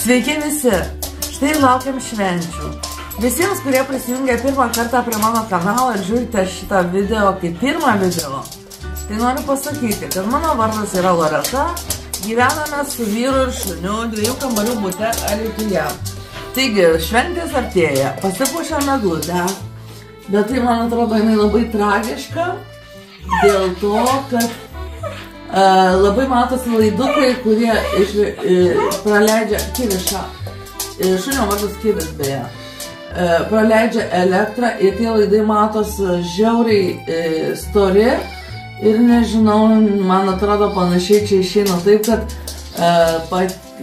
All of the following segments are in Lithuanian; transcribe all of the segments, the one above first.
Sveiki visi! Štai laukiam švenčių. Visiems, kurie prisijungia pirmą kartą prie mano kanalo ir žiūrite šitą video kaip pirmą video, tai noriu pasakyti, kad mano vardas yra Loreta, gyvename su vyru ir šuniu 2 kambarių bute Alytuje. Taigi, šventės artėja, pasipuošėme eglutę, bet tai, man atrodo, jinai labai tragiška, dėl to, kad labai matosi laidukai, kurie praleidžia Kivišą, šunio vardas Kivis beje, praleidžia elektrą ir tie laidai matosi žiauriai stori ir nežinau, man atrodo panašiai čia išeina taip, kad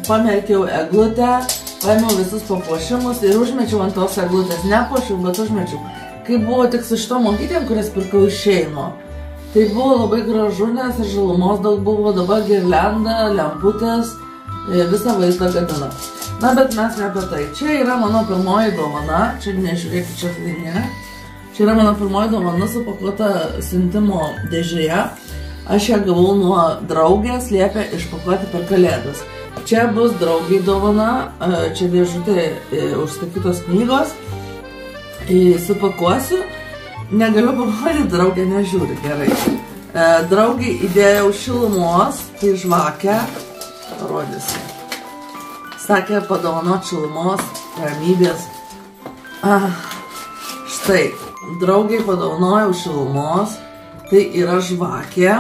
pamerkiau eglutę, paėmiau visus papuošimus ir užmečiau ant tos eglutės, nepuošiau, bet užmečiau. Kai buvo tik su šito mokytėm, kurias pirkau iš šeimo, tai buvo labai gražu, nes ir žalumos daug buvo, dabar girlianda, lemputės, visą vaizdą gadina. Na, bet mes ne apie tai. Čia yra mano pirmoji dovana, čia nežiūrėkit, čia tai ne. Čia yra mano pirmoji dovana supakuota siuntimo dėžėje. Aš ją gavau nuo draugės, liepė išpakuoti per kalėdas. Čia bus draugiai dovana, čia dėžutė užsakytos knygos. Supakuosiu. Negaliu parodyti, draugė nežiūri gerai. Draugiai įdėjau šilumos, tai žvakę, parodysiu. Sakė padovanot šilumos, ramybės. Štai, draugiai padovanojau šilumos, tai yra žvakė.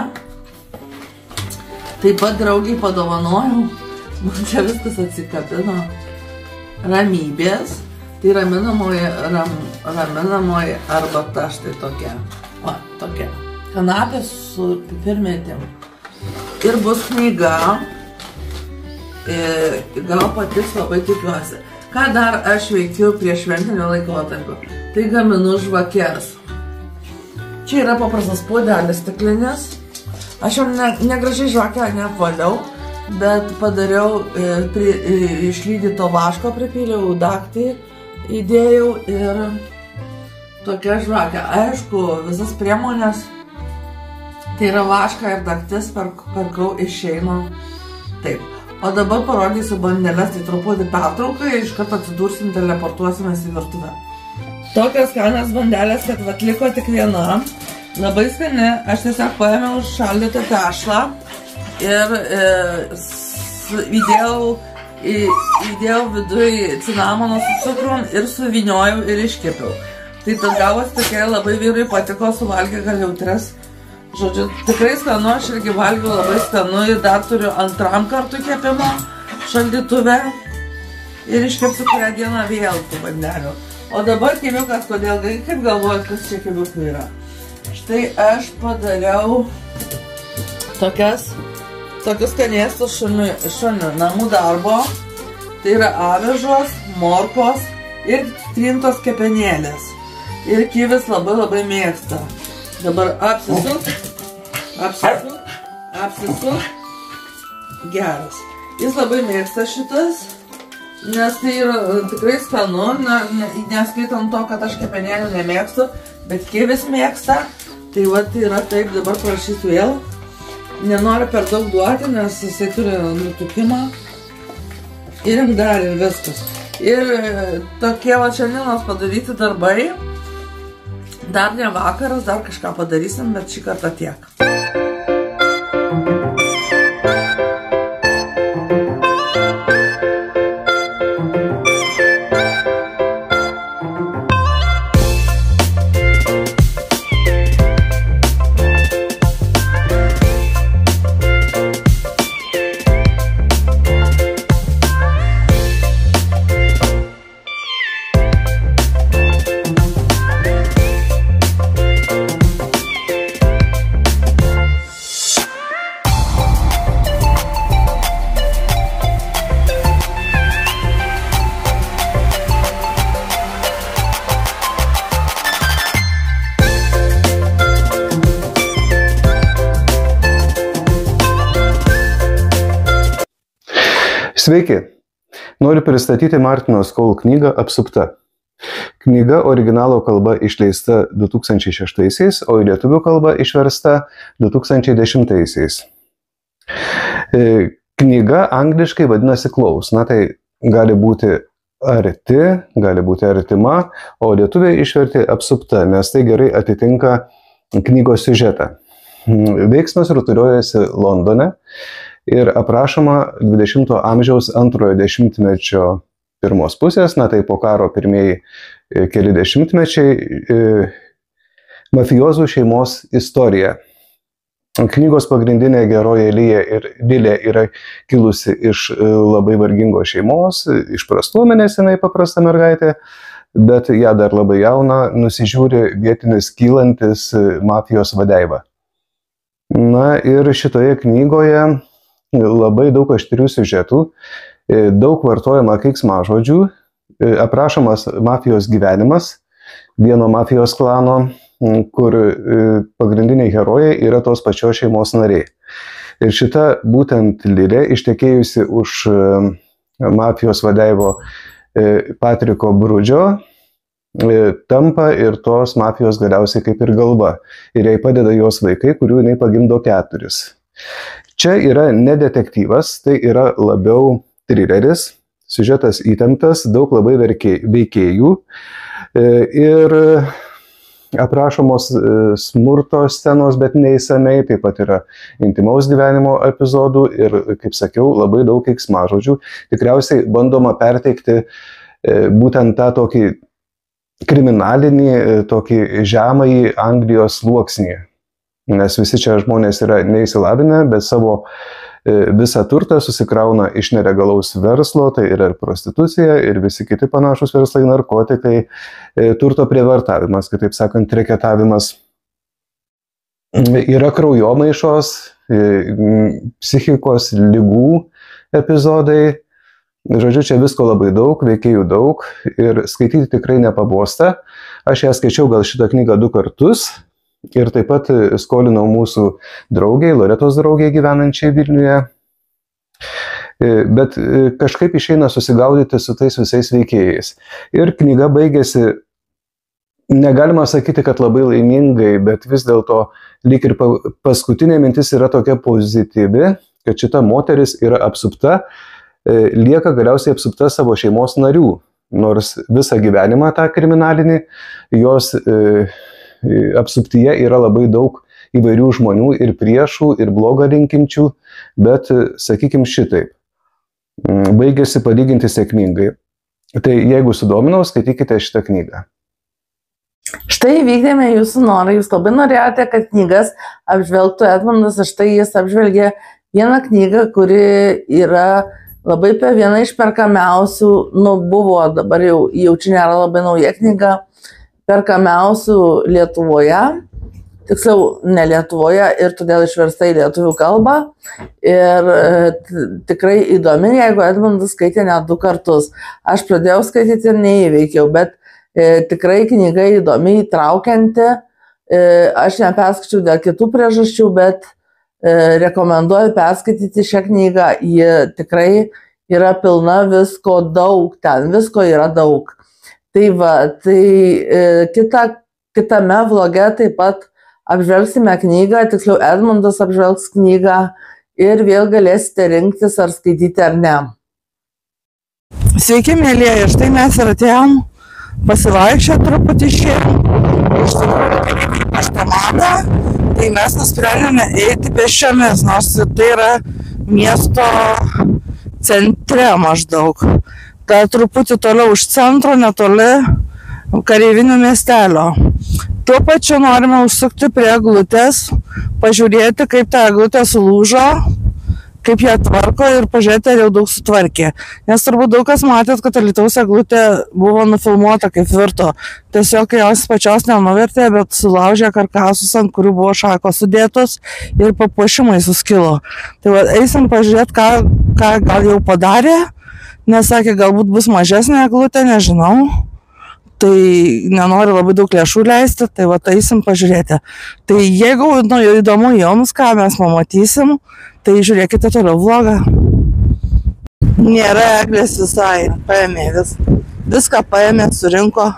Taip pat draugiai padovanojau, man čia viskas atsikabino, ramybės. Tai raminamoji arbata, štai tokia. Va, tokia. Kanapė su pipirmėtim. Ir bus knyga. Gal patiks, labai tikiuosi. Ką dar aš veikiu prieš šventinio laikotarpio? Tai gaminu žvakės. Čia yra paprastas puodelis stiklinis. Aš jau negražiai žvakę neapvaliau, bet padariau išlydyto vaško, pripyliau daktį. Įdėjau ir tokia žvakė. Aišku, visas priemonės, tai yra vašką ir daktis, perkau iš šeimo. Taip. O dabar parodysiu bandeles, tai truputį pertrauką ir iš karto atsidursim, teleportuosimės į virtuvę. Tokios skanios bandelės, kad atliko tik viena. Labai skani, aš tiesiog paėmiau šaldytą tešlą ir įdėjau viduj cinamono su cukrum ir suvyniojau ir iškepiau. Tai tas gavos tokia, labai vyrui patiko, suvalgė gal jau 3. Žodžiu, tikrai skanu, aš irgi valgiau labai skanu ir dar turiu antram kartų kepimo šaldytuve ir iškepsiu kurią dieną vėl tų bandelių. O dabar kimiukas, kodėl, kaip galvojat, kas čia kimiukų yra? Štai aš padariau tokius skanėstus šunių namų darbo. Tai yra avižos, morkos ir trintos kepenėlės. Ir Kivis labai mėgsta. Dabar apsisuk. Geras. Jis labai mėgsta šitas, nes tai yra tikrai skanu, neskaitant to, kad aš kepenėlių nemėgstu, bet Kivis mėgsta. Tai va, tai yra taip, dabar prašysiu vėl. Nenoriu per daug duoti, nes jisai turi nutukimą. Ir dar ir viskas. Ir tokie va šiandienos padaryti darbai. Dar ne vakaras, dar kažką padarysim, bet šį kartą tiek. Sveiki! Noriu pristatyti Martino Skol knygą Apsupta. Knyga originalo kalba išleista 2006, o į lietuvių kalbą išversta 2010. Knyga angliškai vadinasi Close. Na tai gali būti arti, gali būti artima, o lietuviai išvertė apsupta, nes tai gerai atitinka knygos siužetą. Veiksmas rutuliojasi Londone ir aprašoma 20 amžiaus antrojo dešimtmečio pirmos pusės, na tai po karo pirmieji keli dešimtmečiai, mafijozų šeimos istorija. Knygos pagrindinė herojė Lilė yra kilusi iš labai vargingos šeimos, iš prastuomenės jinai paprasta mergaitė, bet ją dar labai jauna nusižiūri vietinis kylantis mafijos vadeiva. Na ir šitoje knygoje labai daug aštrių siužetų, daug vartojama keiksmažodžių, aprašomas mafijos gyvenimas vieno mafijos klano, kur pagrindiniai herojai yra tos pačios šeimos nariai. Ir šita būtent Lilė, ištekėjusi už mafijos vadeivo Patriko Brudžio, tampa ir tos mafijos galiausiai kaip ir galva. Ir jai padeda jos vaikai, kurių jinai pagimdo 4. Čia yra ne detektyvas, tai yra labiau trileris, siužetas įtemptas, daug labai veikėjų ir aprašomos smurto scenos, bet neįsamei, taip pat yra intimaus gyvenimo epizodų ir, kaip sakiau, labai daug keiksmažodžių. Tikriausiai bandoma perteikti būtent tą tokį kriminalinį, tokį žemąjį Anglijos sluoksnį, nes visi čia žmonės yra neįsilavinę, bet savo visą turtą susikrauna iš nelegalaus verslo, tai yra ir prostitucija, ir visi kiti panašus verslai, narkotikai, turto prievartavimas, kitaip sakant, reketavimas. Yra kraujomaišos, psichikos ligų epizodai. Žodžiu, čia visko labai daug, veikėjų daug ir skaityti tikrai nepabosta. Aš ją skaičiau gal šitą knygą 2 kartus. Ir taip pat skolinau mūsų draugiai, Loretos draugiai gyvenančiai Vilniuje. Bet kažkaip išeina susigaudyti su tais visais veikėjais. Ir knyga baigėsi, negalima sakyti, kad labai laimingai, bet vis dėlto lyg ir paskutinė mintis yra tokia pozityvi, kad šita moteris yra apsupta, lieka galiausiai apsupta savo šeimos narių. Nors visą gyvenimą tą kriminalinį jos apsuptyje yra labai daug įvairių žmonių ir priešų, ir blogą linkinčių, bet, sakykim, šitaip. Baigėsi palyginti sėkmingai. Tai jeigu sudominau, skaitykite šitą knygą. Štai vykdėme jūsų norą, jūs labai norėjote, kad knygas apžvelgtų Edmundas, štai jis apžvelgė vieną knygą, kuri yra labai viena iš perkamiausių, buvo, dabar jau čia nėra labai nauja knyga, perkamiausių Lietuvoje, tiksliau ne Lietuvoje ir todėl išversta į lietuvių kalbą. Ir tikrai įdomi, jeigu Edmundas skaitė net 2 kartus. Aš pradėjau skaityti ir neįveikiau, bet tikrai knyga įdomi, įtraukianti. Aš neperskaičiau dėl kitų priežasčių, bet rekomenduoju perskaityti šią knygą. Ji tikrai yra pilna visko daug, ten visko yra daug. Tai va, tai kitame vloge taip pat apžvelgsime knygą, tiksliau Edmundas apžvelgs knygą ir vėl galėsite rinktis ar skaityti ar ne. Sveiki, mėlyjeji, štai mes ir atėjom pasivaikščioti truputį šiandien. Iš tikrųjų, aš pamadą, tai mes nusprendėme eiti pėsčiomis, nors tai yra miesto centre maždaug. Tai truputį toliau už centro, netoli kareivinių miestelio. Tuo pačiu norime užsukti prie eglutės, pažiūrėti, kaip ta eglutė sulūžo, kaip ją tvarko ir pažiūrėti, ar jau daug sutvarkė. Nes turbūt daug kas matėt, kad Alytaus eglutė buvo nufilmuota kaip virto. Tiesiog jos pačios nenuvertė, bet sulaužė karkasus, ant kurių buvo šakos sudėtos ir papuošimai suskilo. Tai va, eisim pažiūrėti, ką gal jau padarė. Nes sakė, galbūt bus mažesnė eglutė, nežinau. Tai nenori labai daug lėšų leisti, tai va, eisim pažiūrėti. Tai jeigu įdomu jums, ką mes pamatysim, tai žiūrėkite toliau vlogą. Nėra eglės visai, paėmė viską paėmė, surinko.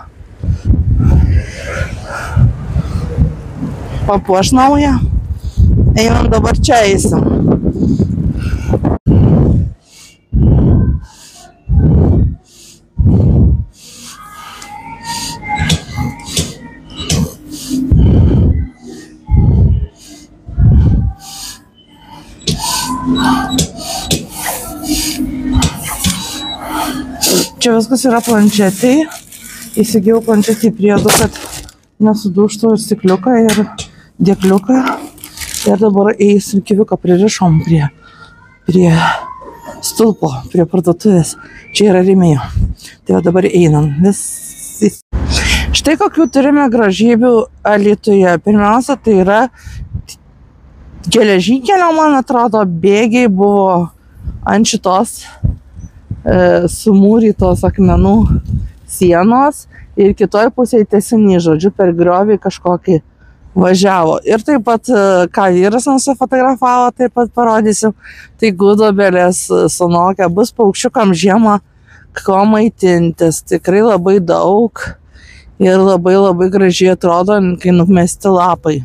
Papuoš naują. Einam dabar čia eisim. čia viskas yra planšetėj. Įsigijau planšetį priedų, kad nesuduštų ir stikliuką, ir dėkliuką. Ir dabar eisim kiviuką pririšom prie stulpo, prie parduotuvės. Čia yra rėmėjų. Tai dabar einam. Štai kokių turime gražybių Alytuje. Pirmiausia, tai yra geležinkelio, man atrodo, bėgiai buvo ant šitos sumūrytos akmenų sienos ir kitoj pusėje tęsinį, žodžiu, per griovį kažkokį važiavo. Ir taip pat, ką vyras nusifotografavo, taip pat parodysim, tai gudobelės sunokia, bus paukščiukam žiemą ko maitintis. Tikrai labai daug ir labai gražiai atrodo, kai numesti lapai.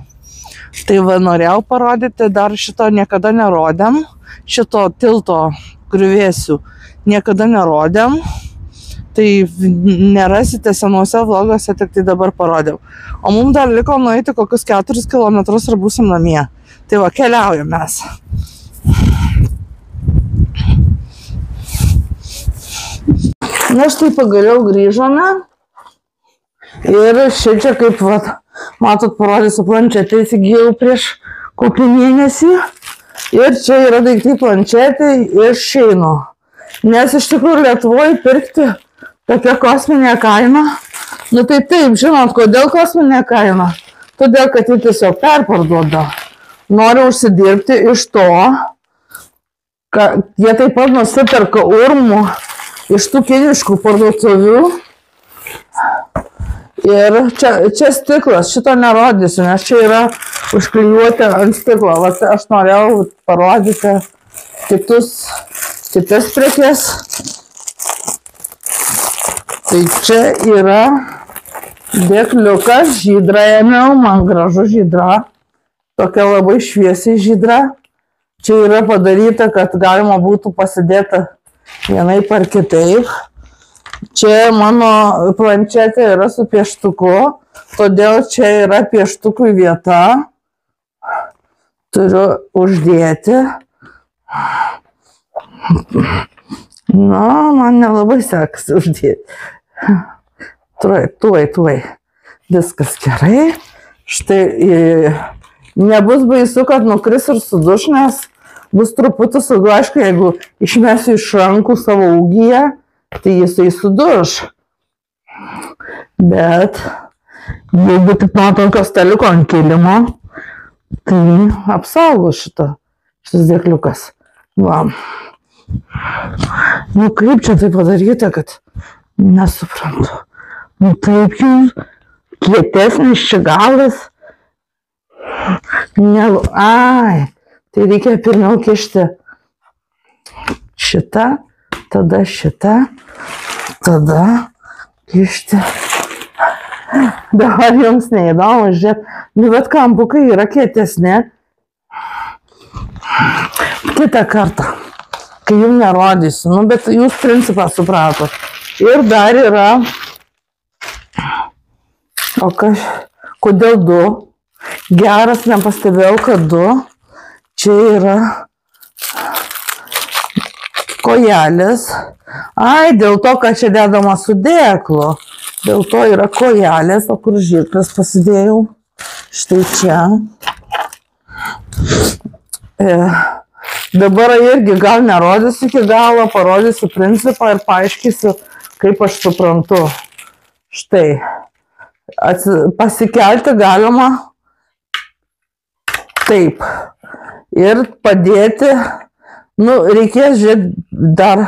Tai va, norėjau parodyti, dar šito niekada nerodėm, šito tilto griuvėsių niekada nerodėm, tai nerasite senuose vloguose, tik tai dabar parodėm. O mums dar liko nueiti kokius 4 kilometrus ir būsim namie. Tai va, keliaujam mes. Na, štai pagaliau grįžome. Ir šičia, kaip vat, matot, parodysiu planšetę, įsigijau prieš kokį mėnesį. Ir čia yra daiktai planšetė ir išeinu. Nes iš tikrųjų Lietuvoje pirkti tokia kosminė kaina. Nu tai taip, žinot, kodėl kosminė kaina? Todėl, kad jie tiesiog perparduoda. Nori užsidirbti iš to, kad jie taip pat nusiperka urmų iš tų kiniškų parduotuvių. Ir čia stiklas, šito nerodysiu, nes čia yra užklijuoti ant stiklo. Vat aš norėjau parodyti kitas prekes. Tai čia yra dėkliukas, žydra ėmiau, man gražu žydra, tokia labai šviesiai žydra. Čia yra padaryta, kad galima būtų pasidėti vienaip ar kitaip. Čia mano planšetė yra su pieštuku, todėl čia yra pieštukui vieta. Turiu uždėti. Na, man nelabai sekasi uždėti. Tuoj. Viskas gerai. Štai nebus baisu, kad nukris ir suduš, nes bus truputį saugu. Aišku, jeigu išmesiu iš rankų savo ūgyje, tai jisai suduš. Bet jeigu tik nuo tokio staliuko ant kilimo, tai apsaugo šitas dėkliukas. Va. Nu kaip čia tai padaryta, kad nesuprantu. Nu taip jau kietesnis čia galas. Ai, tai reikia pirmiau kišti šitą, tada šitą, tada kišti. Dabar jums neįdomu, žiūrėt. Nu bet kampukai yra kietesni. Kitą kartą, kai jums nerodysiu, nu bet jūs principą supratot. Ir dar yra, kodėl 2? Geras, nepastebėjau, kad 2. Čia yra kojelės. Ai, dėl to, kad čia dedama su dėklu. Dėl to yra kojelės, o kur žirkles pasidėjau. Štai čia. Dabar irgi gal nerodysiu iki galo, parodysiu principą ir paaiškysiu, kaip aš suprantu. Štai. Pasikelti galima taip. Ir padėti, nu, reikės žiūrėti dar,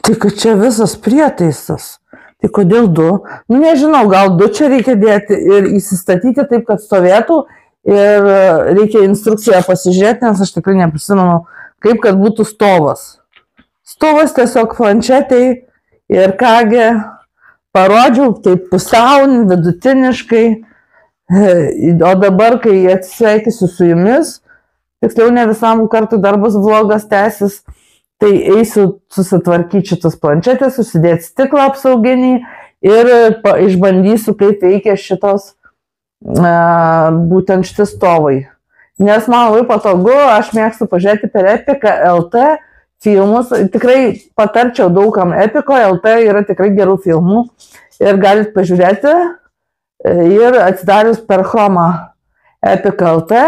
tai kad čia visas prietaisas. Tai kodėl 2? Nu, nežinau, gal 2 čia reikia dėti ir įsistatyti taip, kad stovėtų. Ir reikia instrukciją pasižiūrėti, nes aš tikrai neprisimenu, kaip kad būtų stovas. Stovas tiesiog planšetėj ir kągi parodžiau, taip pusiau, vidutiniškai. O dabar, kai atsisveikysiu su jumis, tiksliau ne visam kartui darbas vlogas tęsis, tai eisiu susitvarkyti šitas planšetės, susidėti stiklą apsauginį ir išbandysiu, kaip veikia šitos būtent šitie stovai. Nes man labai patogu, aš mėgstu pažiūrėti per Epica LT filmus. Tikrai patarčiau daugam. Epiko LT yra tikrai gerų filmų ir galit pažiūrėti ir atsidarius per Chromą Epiko LT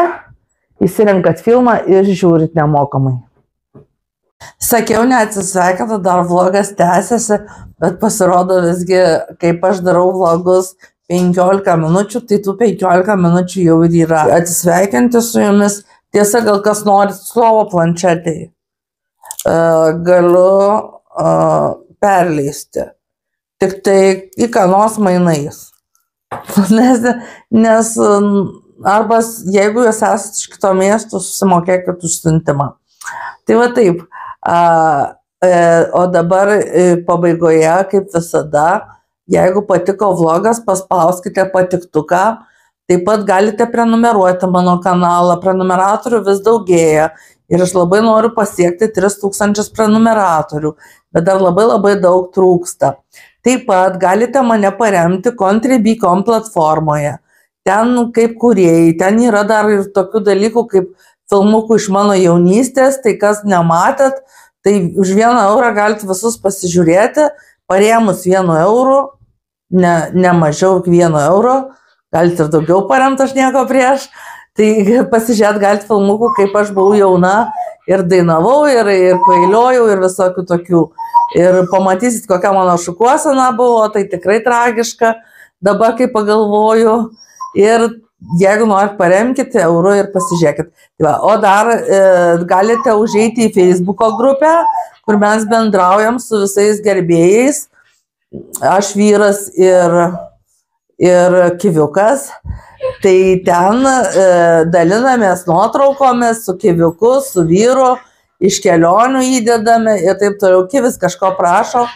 įsirenkat filmą ir žiūrit nemokamai. Sakiau, neatsisveikinu, dar vlogas tęsiasi, bet pasirodo visgi, kaip aš darau vlogus 15 minučių, tai tų 15 minučių jau ir yra. Atsisveikinti su jumis, tiesa, gal kas nori savo planšetėje, galiu perleisti, tik tai į ką nors mainais. Nes arba jeigu jūs esate iš kito miesto, susimokėkit už siuntimą. Tai va taip. O dabar pabaigoje, kaip visada, jeigu patiko vlogas, paspauskite patiktuką. Taip pat galite prenumeruoti mano kanalą, prenumeratorių vis daugėja ir aš labai noriu pasiekti 3000 prenumeratorių, bet dar labai daug trūksta. Taip pat galite mane paremti Contribui.com platformoje. Ten kaip kūrėjai, ten yra dar ir tokių dalykų kaip filmukų iš mano jaunystės, tai kas nematėt, tai už 1 eurą galite visus pasižiūrėti, parėmus 1 eurų, ne mažiau 1 euro, galite ir daugiau paremti, aš nieko prieš, tai pasižiūrėt galite filmukų, kaip aš buvau jauna ir dainavau, ir kvailiojau, ir visokių tokių. Ir pamatysit, kokia mano šukuosena buvo, tai tikrai tragiška, dabar kai pagalvoju. Ir jeigu norit, paremkite euro ir pasižiūrėkit. O dar galite užeiti į Facebooko grupę, kur mes bendraujam su visais gerbėjais. Aš, vyras ir Kiviukas. Tai ten dalinamės nuotraukomis su Kiviuku, su vyru, iš kelionių įdedame ir taip toliau. Kivis kažko prašo,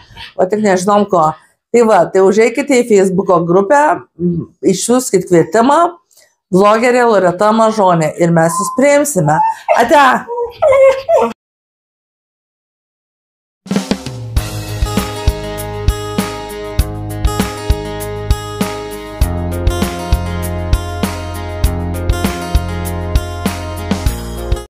o tik nežinom ko. Tai va, tai užeikite į Facebooko grupę, išsiųskit kvietimą, vlogerė Loreta Mažonė ir mes jūs priimsime. Ate!